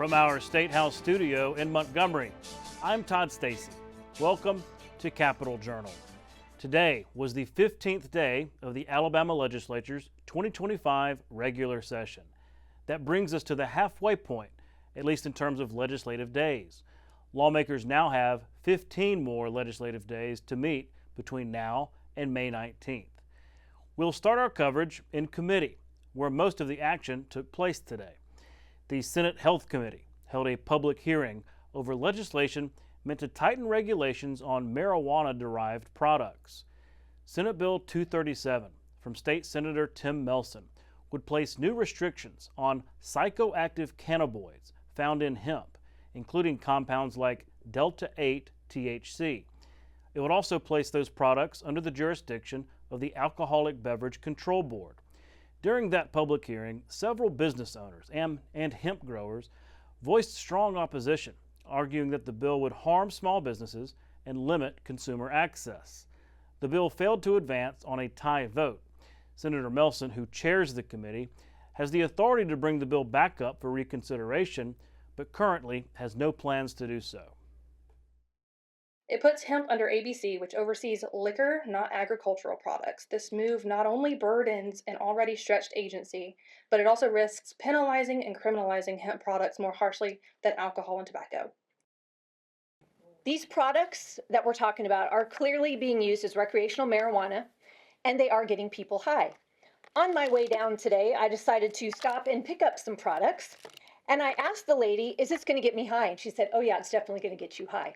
From our State House studio in Montgomery, I'm Todd Stacy. Welcome to Capitol Journal. Today was the 15th day of the Alabama Legislature's 2025 regular session. That brings us to the halfway point, at least in terms of legislative days. Lawmakers now have 15 more legislative days to meet between now and May 19th. We'll start our coverage in committee, where most of the action took place today. The Senate Health Committee held a public hearing over legislation meant to tighten regulations on marijuana-derived products. Senate Bill 237 from State Senator Tim Melson would place new restrictions on psychoactive cannabinoids found in hemp, including compounds like Delta-8 THC. It would also place those products under the jurisdiction of the Alcoholic Beverage Control Board. During that public hearing, several business owners and hemp growers voiced strong opposition, arguing that the bill would harm small businesses and limit consumer access. The bill failed to advance on a tie vote. Senator Melson, who chairs the committee, has the authority to bring the bill back up for reconsideration, but currently has no plans to do so. It puts hemp under ABC, which oversees liquor, not agricultural products. This move not only burdens an already stretched agency, but it also risks penalizing and criminalizing hemp products more harshly than alcohol and tobacco. These products that we're talking about are clearly being used as recreational marijuana, and they are getting people high. On my way down today, I decided to stop and pick up some products, and I asked the lady, "Is this going to get me high?" And she said, "Oh yeah, it's definitely going to get you high."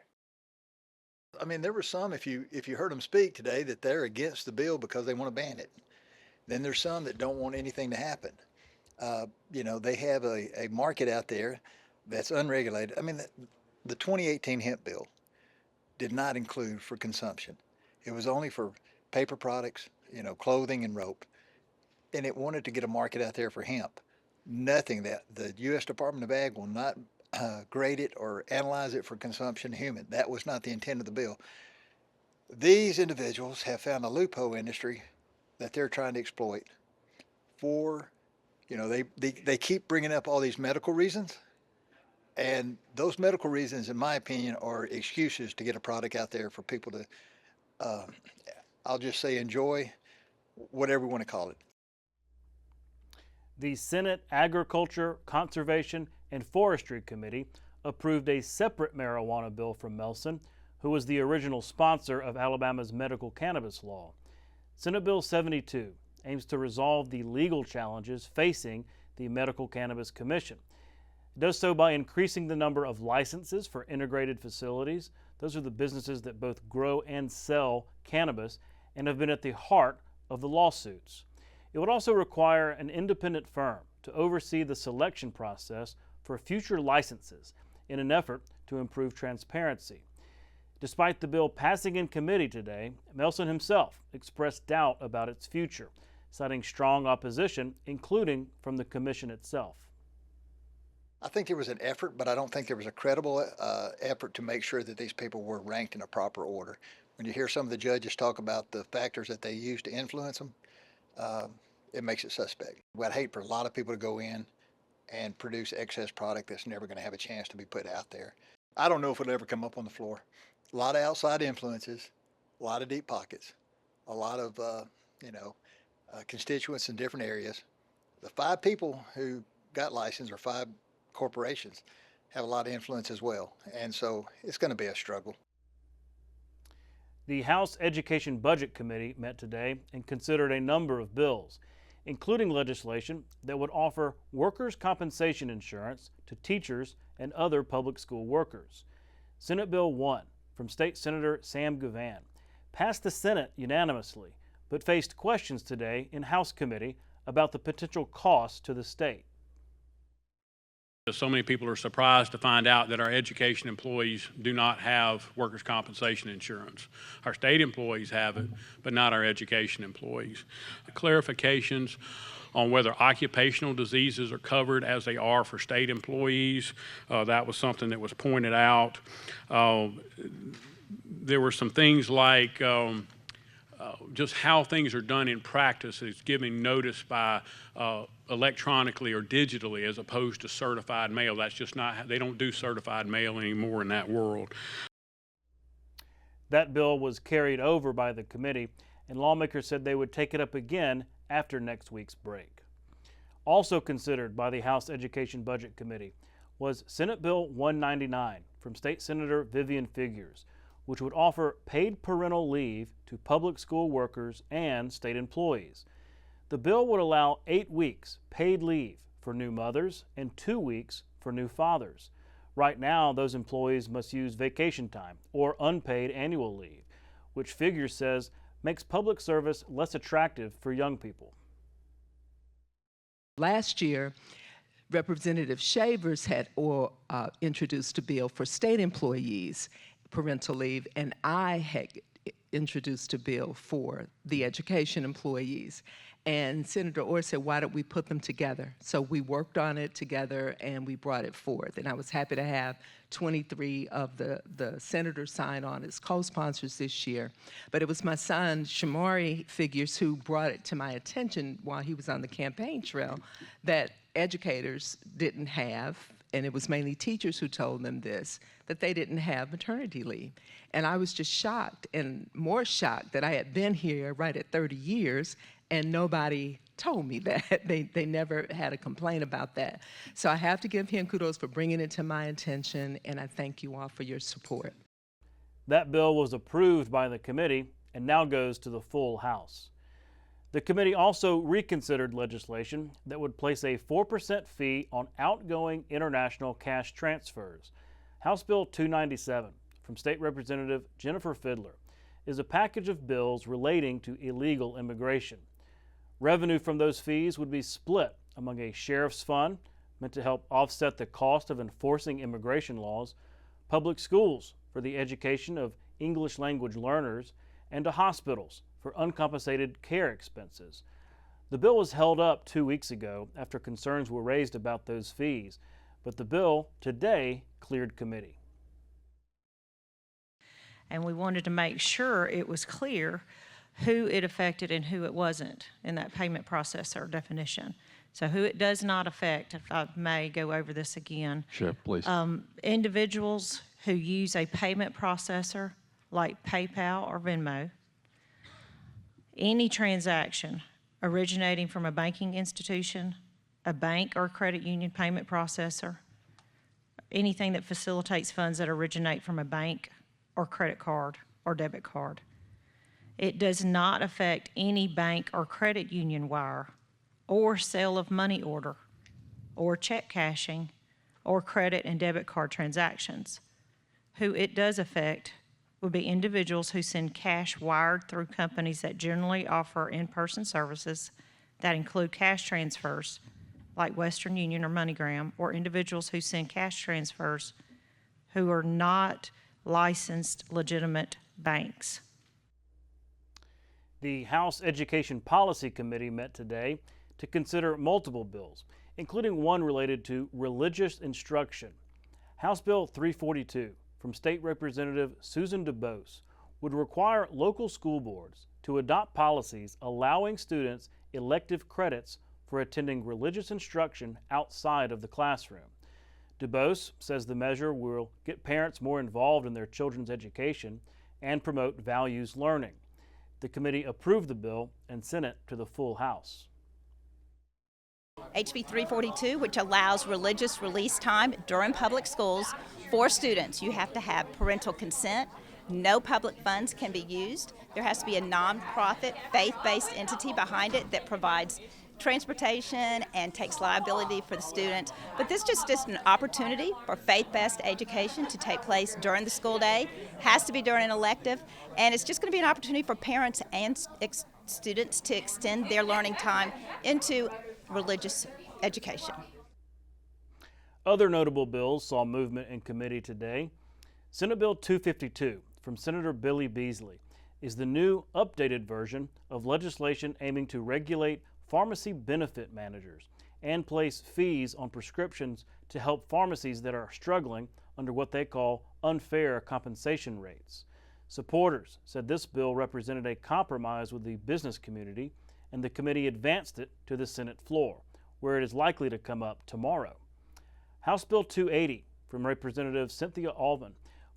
I mean, there were some, if you heard them speak today, that they're against the bill because they want to ban it. Then there's some that don't want anything to happen. They have a market out there that's unregulated. I mean, the 2018 hemp bill did not include for consumption. It was only for paper products, clothing and rope. And it wanted to get a market out there for hemp. Nothing that the U.S. Department of Ag will not grade it or analyze it for consumption human. That was not the intent of the bill. These individuals have found a loophole industry that they're trying to exploit for, they keep bringing up all these medical reasons, and those medical reasons, in my opinion, are excuses to get a product out there for people to, I'll just say, enjoy, whatever we want to call it. The Senate Agriculture, Conservation, and Forestry Committee approved a separate marijuana bill from Melson, who was the original sponsor of Alabama's medical cannabis law. Senate Bill 72 aims to resolve the legal challenges facing the Medical Cannabis Commission. It does so by increasing the number of licenses for integrated facilities. Those are the businesses that both grow and sell cannabis and have been at the heart of the lawsuits. It would also require an independent firm to oversee the selection process for future licenses in an effort to improve transparency. Despite the bill passing in committee today, Melson himself expressed doubt about its future, citing strong opposition, including from the commission itself. I think there was an effort, but I don't think there was a credible effort to make sure that these people were ranked in a proper order. When you hear some of the judges talk about the factors that they use to influence them, it makes it suspect. I'd hate for a lot of people to go in and produce excess product that's never going to have a chance to be put out there. I don't know if it'll ever come up on the floor. A lot of outside influences, a lot of deep pockets, a lot of constituents in different areas. The 5 people who got licensed, or 5 corporations, have a lot of influence as well, and so it's going to be a struggle. The House Education Budget Committee met today and considered a number of bills, including legislation that would offer workers' compensation insurance to teachers and other public school workers. Senate Bill 1 from State Senator Sam Govan passed the Senate unanimously, but faced questions today in House Committee about the potential cost to the state. So many people are surprised to find out that our education employees do not have workers' compensation insurance. Our state employees have it, but not our education employees. Clarifications on whether occupational diseases are covered as they are for state employees. That was something that was pointed out. There were some things like just how things are done in practice is giving notice by electronically or digitally as opposed to certified mail. That's just not, they don't do certified mail anymore in that world. That bill was carried over by the committee, and lawmakers said they would take it up again after next week's break. Also considered by the House Education Budget Committee was Senate Bill 199 from State Senator Vivian Figures, which would offer paid parental leave to public school workers and state employees. The bill would allow 8 weeks paid leave for new mothers and 2 weeks for new fathers. Right now, those employees must use vacation time or unpaid annual leave, which Figures says makes public service less attractive for young people. Last year, Representative Shavers had introduced a bill for state employees parental leave, and I had introduced a bill for the education employees. And Senator Orr said, why don't we put them together? So we worked on it together and we brought it forth. And I was happy to have 23 of the senators sign on as co-sponsors this year. But it was my son, Shamari Figures, who brought it to my attention while he was on the campaign trail that educators didn't have, and it was mainly teachers who told them this, that they didn't have maternity leave. And I was just shocked, and more shocked that I had been here right at 30 years and nobody told me that. They never had a complaint about that. So I have to give him kudos for bringing it to my attention, and I thank you all for your support. That bill was approved by the committee and now goes to the full House. The committee also reconsidered legislation that would place a 4% fee on outgoing international cash transfers. House Bill 297 from State Representative Jennifer Fidler is a package of bills relating to illegal immigration. Revenue from those fees would be split among a sheriff's fund meant to help offset the cost of enforcing immigration laws, public schools for the education of English language learners, and to hospitals for uncompensated care expenses. The bill was held up 2 weeks ago after concerns were raised about those fees, but the bill today cleared committee. And we wanted to make sure it was clear who it affected and who it wasn't in that payment processor definition. So who it does not affect, if I may go over this again. Sure, please. Individuals who use a payment processor like PayPal or Venmo, any transaction originating from a banking institution, a bank or credit union payment processor, anything that facilitates funds that originate from a bank or credit card or debit card. It does not affect any bank or credit union wire or sale of money order or check cashing or credit and debit card transactions. Who it does affect would be individuals who send cash wired through companies that generally offer in-person services that include cash transfers like Western Union or MoneyGram, or individuals who send cash transfers who are not licensed legitimate banks. The House Education Policy Committee met today to consider multiple bills, including one related to religious instruction. House Bill 342 from State Representative Susan DuBose would require local school boards to adopt policies allowing students elective credits for attending religious instruction outside of the classroom. DuBose says the measure will get parents more involved in their children's education and promote values learning. The committee approved the bill and sent it to the full House. HB 342, which allows religious release time during public schools for students. You have to have parental consent. No public funds can be used. There has to be a nonprofit, faith-based entity behind it that provides transportation and takes liability for the student. But this is just an opportunity for faith-based education to take place during the school day. Has to be during an elective, and it's just going to be an opportunity for parents and students to extend their learning time into religious education. Other notable bills saw movement in committee today. Senate Bill 252 from Senator Billy Beasley is the new updated version of legislation aiming to regulate pharmacy benefit managers and place fees on prescriptions to help pharmacies that are struggling under what they call unfair compensation rates. Supporters said this bill represented a compromise with the business community, and the committee advanced it to the Senate floor, where it is likely to come up tomorrow. House Bill 280 from Representative Cynthia Alvin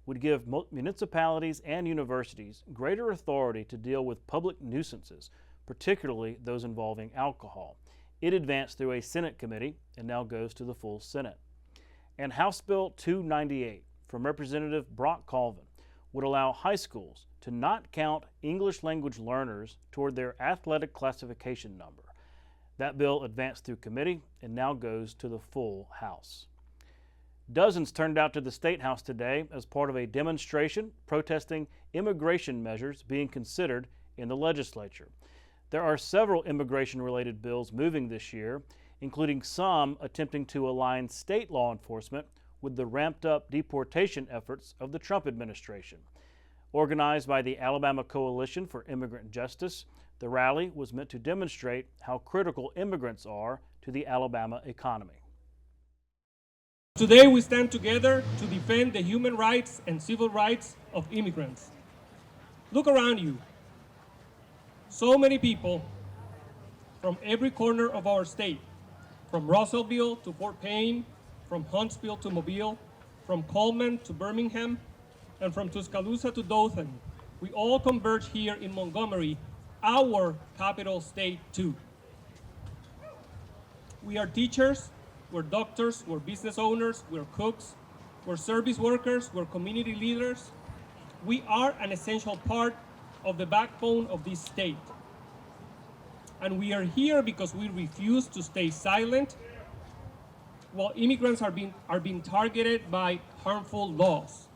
would give municipalities and universities greater authority to deal with public nuisances, particularly those involving alcohol. It advanced through a Senate committee and now goes to the full Senate. And House Bill 298 from Representative Brock Colvin would allow high schools to not count English language learners toward their athletic classification number. That bill advanced through committee and now goes to the full House. Dozens turned out to the State House today as part of a demonstration protesting immigration measures being considered in the legislature. There are several immigration-related bills moving this year, including some attempting to align state law enforcement with the ramped-up deportation efforts of the Trump administration. Organized by the Alabama Coalition for Immigrant Justice, the rally was meant to demonstrate how critical immigrants are to the Alabama economy. Today we stand together to defend the human rights and civil rights of immigrants. Look around you. So many people from every corner of our state, from Russellville to Fort Payne, from Huntsville to Mobile, from Coleman to Birmingham, and from Tuscaloosa to Dothan, we all converge here in Montgomery, our capital state too. We are teachers, we're doctors, we're business owners, we're cooks, we're service workers, we're community leaders. We are an essential part of the backbone of this state. And we are here because we refuse to stay silent while immigrants are being targeted by harmful laws.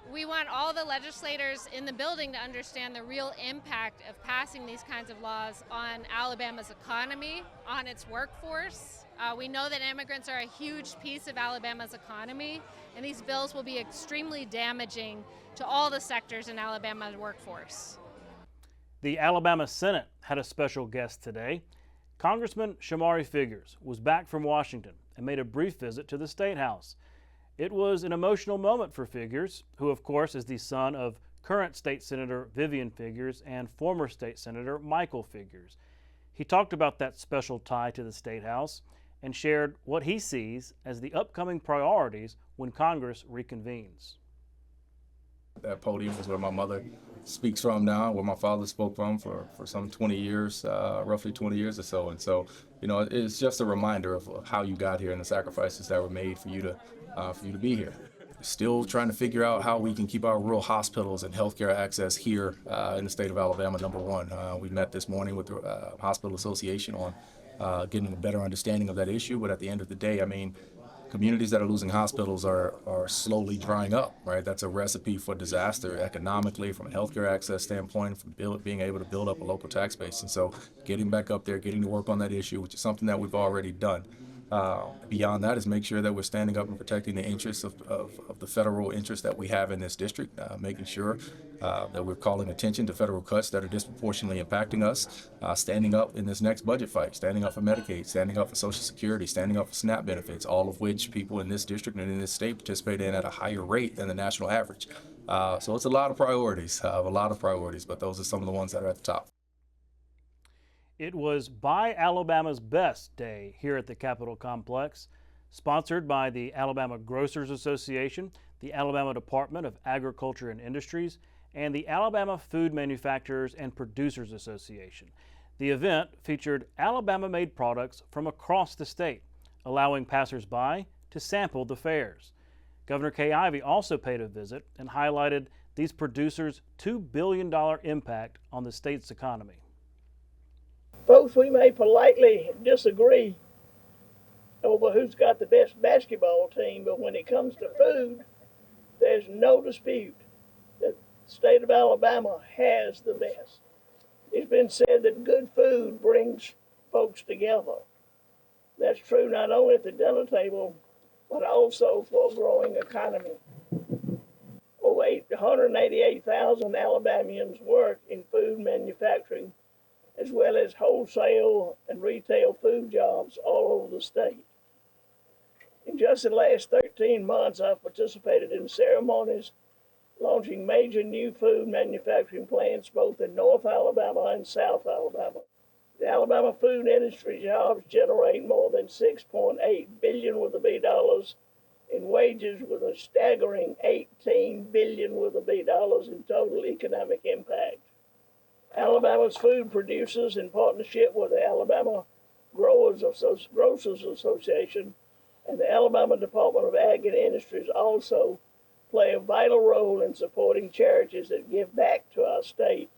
We want all the legislators in the building to understand the real impact of passing these kinds of laws on Alabama's economy, on its workforce. We know that immigrants are a huge piece of Alabama's economy, and these bills will be extremely damaging to all the sectors in Alabama's workforce. The Alabama Senate had a special guest today. Congressman Shamari Figures was back from Washington and made a brief visit to the State House. It was an emotional moment for Figures, who of course is the son of current State Senator Vivian Figures and former State Senator Michael Figures. He talked about that special tie to the State House and shared what he sees as the upcoming priorities when Congress reconvenes. That podium is where my mother speaks from now, where my father spoke from for some 20 years, roughly 20 years or so. And so, you know, it's just a reminder of how you got here and the sacrifices that were made for you to be here. Still trying to figure out how we can keep our rural hospitals and healthcare access here in the state of Alabama, number one. We met this morning with the Hospital Association on getting a better understanding of that issue. But at the end of the day, I mean, communities that are losing hospitals are slowly drying up, right? That's a recipe for disaster economically, from a healthcare access standpoint, from being able to build up a local tax base. And so getting back up there, getting to work on that issue, which is something that we've already done. Beyond that is make sure that we're standing up and protecting the interests of the federal interests that we have in this district, making sure that we're calling attention to federal cuts that are disproportionately impacting us, standing up in this next budget fight, standing up for Medicaid, standing up for Social Security, standing up for SNAP benefits, all of which people in this district and in this state participate in at a higher rate than the national average. So it's a lot of priorities, but those are some of the ones that are at the top. It was Buy Alabama's Best Day here at the Capitol Complex, sponsored by the Alabama Grocers Association, the Alabama Department of Agriculture and Industries, and the Alabama Food Manufacturers and Producers Association. The event featured Alabama-made products from across the state, allowing passers-by to sample the fairs. Governor Kay Ivey also paid a visit and highlighted these producers' $2 billion impact on the state's economy. Folks, we may politely disagree over who's got the best basketball team, but when it comes to food, there's no dispute that the state of Alabama has the best. It's been said that good food brings folks together. That's true not only at the dinner table, but also for a growing economy. Over 188,000 Alabamians work in food manufacturing, as well as wholesale and retail food jobs all over the state. In just the last 13 months, I've participated in ceremonies launching major new food manufacturing plants both in North Alabama and South Alabama. The Alabama food industry jobs generate more than $6.8 billion with a B dollars in wages, with a staggering $18 billion with a B dollars in total economic impact. Alabama's food producers, in partnership with the Alabama Grocers Association and the Alabama Department of Ag and Industries, also play a vital role in supporting charities that give back to our state,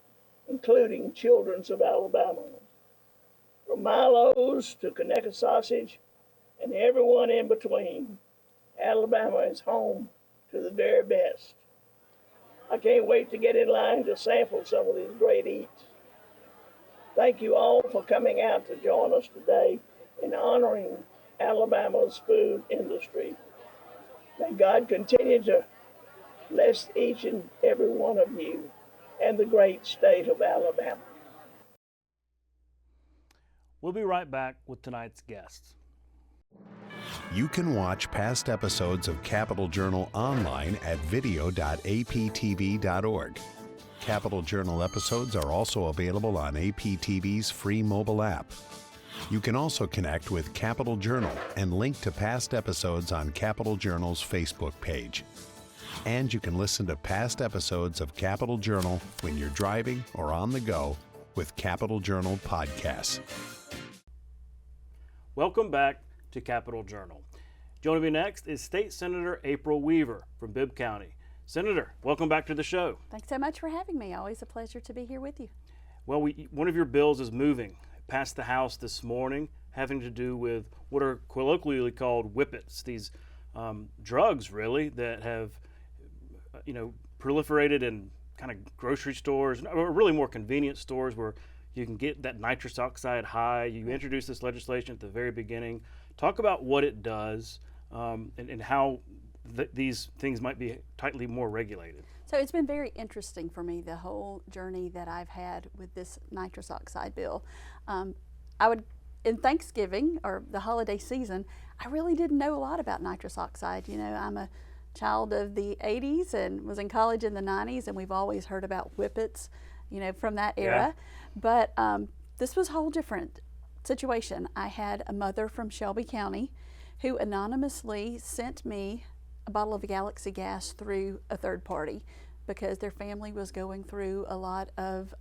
including Children's of Alabama. From Milo's to Conecuh Sausage and everyone in between, Alabama is home to the very best. I can't wait to get in line to sample some of these great eats. Thank you all for coming out to join us today in honoring Alabama's food industry. May God continue to bless each and every one of you and the great state of Alabama. We'll be right back with tonight's guests. You can watch past episodes of Capital Journal online at video.aptv.org. Capital Journal episodes are also available on APTV's free mobile app. You can also connect with Capital Journal and link to past episodes on Capital Journal's Facebook page. And you can listen to past episodes of Capital Journal when you're driving or on the go with Capital Journal podcasts. Welcome back to Capital Journal. Joining me next is State Senator April Weaver from Bibb County. Senator, welcome back to the show. Thanks so much for having me. Always a pleasure to be here with you. Well, one of your bills is moving past the House this morning, having to do with what are colloquially called whippets, these drugs, really, that have, proliferated in kind of grocery stores, or really more convenience stores where you can get that nitrous oxide high. You introduced this legislation at the very beginning. Talk about what it does and how these things might be tightly more regulated. So it's been very interesting for me, the whole journey that I've had with this nitrous oxide bill. In Thanksgiving or the holiday season, I really didn't know a lot about nitrous oxide. I'm a child of the 80s and was in college in the 90s, and we've always heard about whippets, from that era. Yeah. But this was a whole different situation. I had a mother from Shelby County who anonymously sent me a bottle of Galaxy gas through a third party because their family was going through a lot of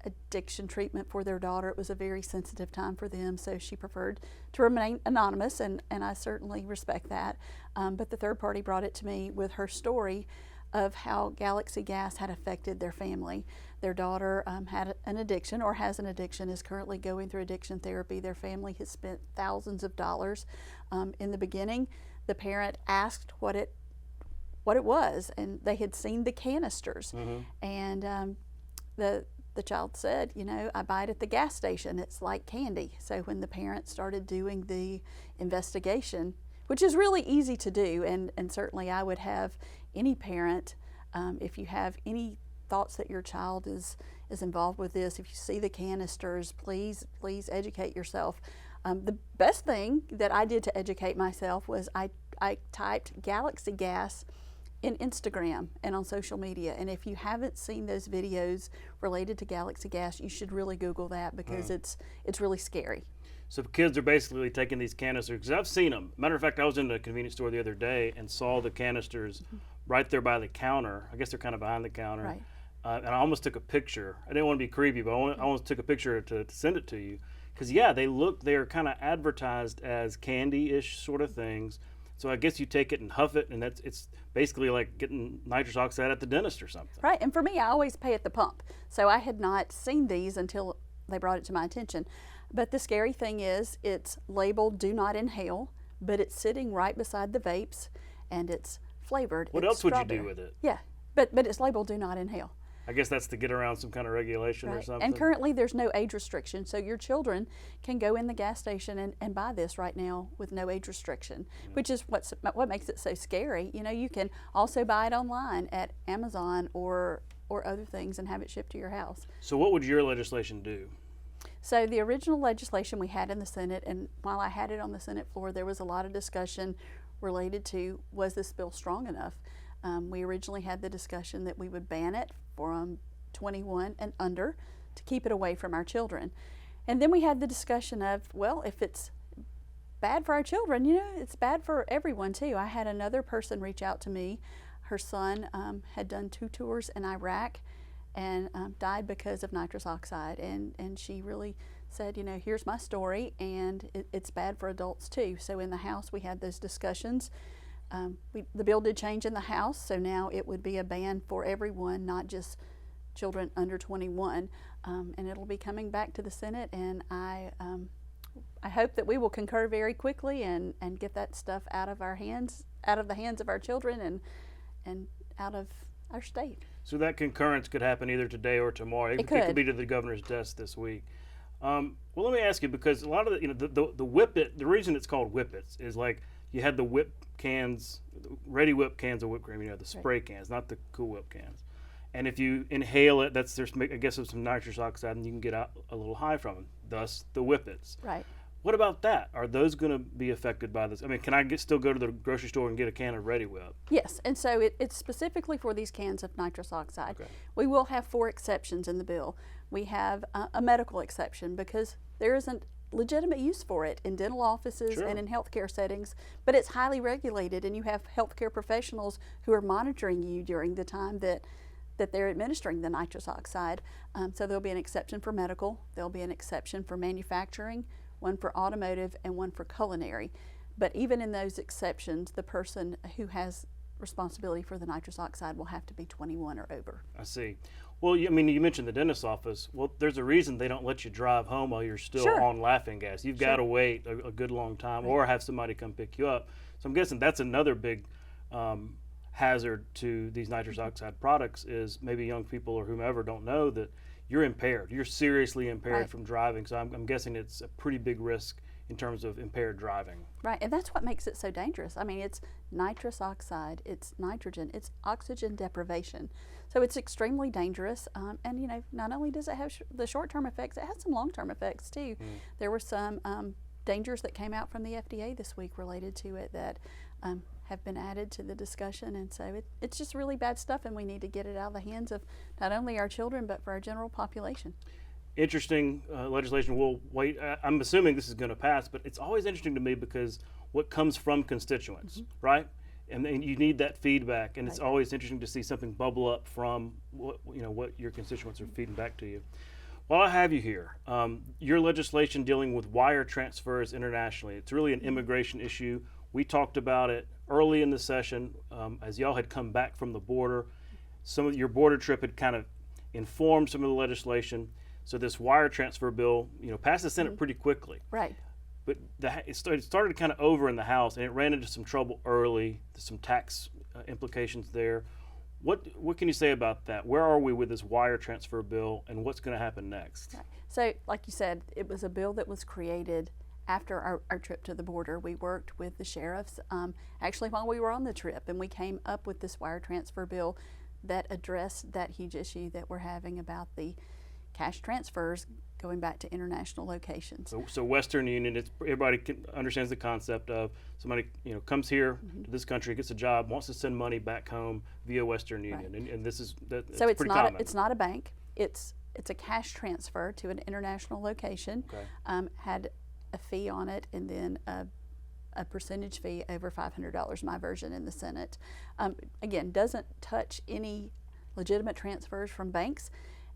addiction treatment for their daughter. It was a very sensitive time for them, so she preferred to remain anonymous, and I certainly respect that. But the third party brought it to me with her story of how Galaxy gas had affected their family. Their daughter had an addiction, or has an addiction, is currently going through addiction therapy. Their family has spent thousands of dollars. In the beginning, the parent asked what it was, and they had seen the canisters. And the child said, I buy it at the gas station. It's like candy. So when the parent started doing the investigation, which is really easy to do, and certainly I would have any parent, if you have any thoughts that your child is involved with this, if you see the canisters, please educate yourself. The best thing that I did to educate myself was I typed Galaxy gas in Instagram and on social media, and if you haven't seen those videos related to Galaxy gas, you should really Google that because it's really scary. So kids are basically taking these canisters, because I've seen them. Matter of fact, I was in a convenience store the other day and saw the canisters right there by the counter. I guess they're kind of behind the counter. Right. And I almost took a picture. I didn't want to be creepy, but I almost took a picture to send it to you. Because, they're kind of advertised as candy-ish sort of things. So I guess you take it and huff it, and it's basically like getting nitrous oxide at the dentist or something. Right, and for me, I always pay at the pump. So I had not seen these until they brought it to my attention. But the scary thing is it's labeled do not inhale, but it's sitting right beside the vapes, and it's flavored. What else would you do with it? Yeah, but it's labeled do not inhale. I guess that's to get around some kind of regulation or something. And currently there's no age restriction, so your children can go in the gas station and buy this right now with no age restriction, which is what makes it so scary. You can also buy it online at Amazon or other things and have it shipped to your house. So what would your legislation do? So the original legislation we had in the Senate, and while I had it on the Senate floor, there was a lot of discussion related to, was this bill strong enough? We originally had the discussion that we would ban it from 21 and under to keep it away from our children. And then we had the discussion of, well, if it's bad for our children, you know, it's bad for everyone too. I had another person reach out to me. Her son had done 2 tours in Iraq and died because of nitrous oxide. And she really said, you know, here's my story, and it's bad for adults too. So in the House, we had those discussions. The bill did change in the House, so now it would be a ban for everyone, not just children under 21. And it'll be coming back to the Senate, and I hope that we will concur very quickly and get that stuff out of our hands, out of the hands of our children, and out of our state. So that concurrence could happen either today or tomorrow. It could be to the governor's desk this week. Well, let me ask you, because a lot of the whippet, the reason it's called whippets is like you had the whip cans, ready whip cans of whipped cream, you know, the spray cans, not the Cool Whip cans. And if you inhale it, there's I guess there's some nitrous oxide, and you can get out a little high from them. Thus, the whippets. Right. What about that? Are those going to be affected by this? I mean, can I still go to the grocery store and get a can of Ready Whip? Yes, and so it's specifically for these cans of nitrous oxide. Okay. We will have 4 exceptions in the bill. We have a medical exception because there isn't legitimate use for it in dental offices and in healthcare settings, but it's highly regulated, and you have healthcare professionals who are monitoring you during the time that they're administering the nitrous oxide. So there'll be an exception for medical, there'll be an exception for manufacturing, one for automotive, and one for culinary. But even in those exceptions, the person who has responsibility for the nitrous oxide will have to be 21 or over. I see. Well, I mean, you mentioned the dentist's office. Well, there's a reason they don't let you drive home while you're still on laughing gas. You've got to wait a good long time, or have somebody come pick you up. So I'm guessing that's another big hazard to these nitrous oxide products, is maybe young people or whomever don't know that you're impaired. You're seriously impaired from driving. So I'm guessing it's a pretty big risk in terms of impaired driving. Right, and that's what makes it so dangerous. I mean, it's nitrous oxide, it's nitrogen, it's oxygen deprivation. So it's extremely dangerous, and you know, not only does it have the short-term effects, it has some long-term effects too. There were some dangers that came out from the FDA this week related to it that have been added to the discussion, and so it's just really bad stuff, and we need to get it out of the hands of not only our children but for our general population. Interesting legislation. We'll wait. I'm assuming this is going to pass, but it's always interesting to me because what comes from constituents, right? And you need that feedback, and it's always interesting to see something bubble up from what your constituents are feeding back to you. While I have you here, your legislation dealing with wire transfers internationally, it's really an immigration issue. We talked about it early in the session as y'all had come back from the border. Some of your border trip had kind of informed some of the legislation. So this wire transfer bill, passed the Senate pretty quickly. Right. But it started kind of over in the House, and it ran into some trouble early. There's some tax implications there. What can you say about that? Where are we with this wire transfer bill, and what's going to happen next? Right. So, like you said, it was a bill that was created after our trip to the border. We worked with the sheriffs actually while we were on the trip, and we came up with this wire transfer bill that addressed that huge issue that we're having about the cash transfers going back to international locations. So Western Union, everybody understands the concept of somebody comes here to this country, gets a job, wants to send money back home via Western Union, and this is so it's pretty not common. It's not a bank. It's a cash transfer to an international location. Okay. Had a fee on it, and then a percentage fee over $500. My version in the Senate, again, doesn't touch any legitimate transfers from banks.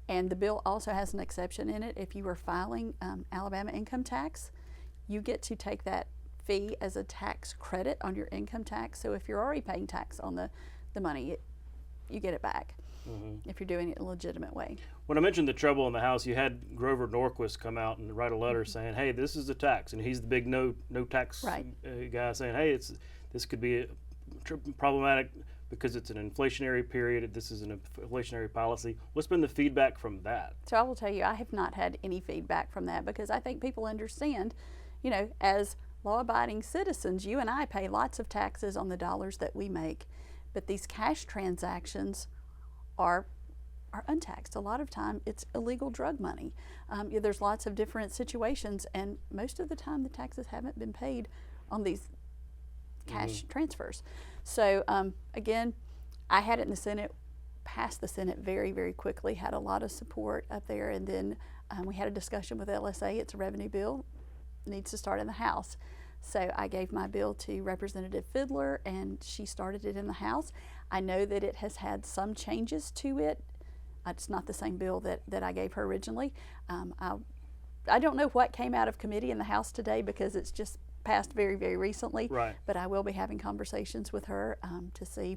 And the bill also has an exception in it. If you are filing Alabama income tax, you get to take that fee as a tax credit on your income tax. So if you're already paying tax on the money, you get it back if you're doing it in a legitimate way. When I mentioned the trouble in the House, you had Grover Norquist come out and write a letter saying, hey, this is a tax. And he's the big no tax guy saying, hey, this could be problematic because it's an inflationary period. This is an inflationary policy. What's been the feedback from that? So I will tell you, I have not had any feedback from that, because I think people understand, as law-abiding citizens, you and I pay lots of taxes on the dollars that we make, but these cash transactions are untaxed. A lot of time it's illegal drug money. There's lots of different situations, and most of the time the taxes haven't been paid on these cash transfers. So again, I had it in the Senate, passed the Senate very, very quickly, had a lot of support up there, and then we had a discussion with LSA. It's a revenue bill, needs to start in the House. So I gave my bill to Representative Fiddler, and she started it in the House. I know that it has had some changes to it. It's not the same bill that I gave her originally. I don't know what came out of committee in the House today because it's just passed very, very recently. Right. But I will be having conversations with her to see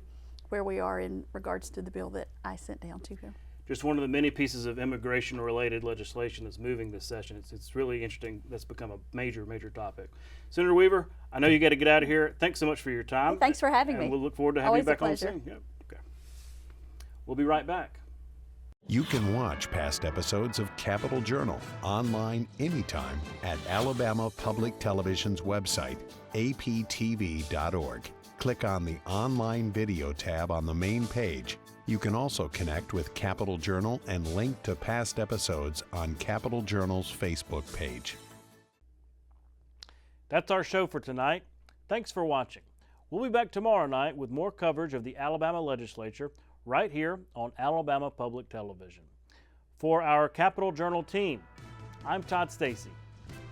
where we are in regards to the bill that I sent down to her. Just one of the many pieces of immigration-related legislation that's moving this session. It's really interesting. That's become a major, major topic. Senator Weaver, I know you got to get out of here. Thanks so much for your time. Well, thanks for having and me. We'll look forward to having Always you back a on the pleasure. scene. Yep. Okay. We'll be right back. You can watch past episodes of Capitol Journal online anytime at Alabama Public Television's website, aptv.org. Click on the Online Video tab on the main page. You can also connect with Capitol Journal and link to past episodes on Capitol Journal's Facebook page. That's our show for tonight. Thanks for watching. We'll be back tomorrow night with more coverage of the Alabama legislature right here on Alabama Public Television. For our Capitol Journal team, I'm Todd Stacy.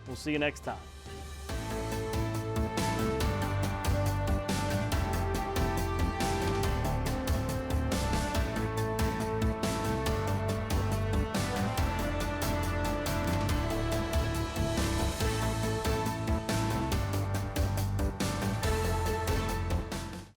We'll see you next time.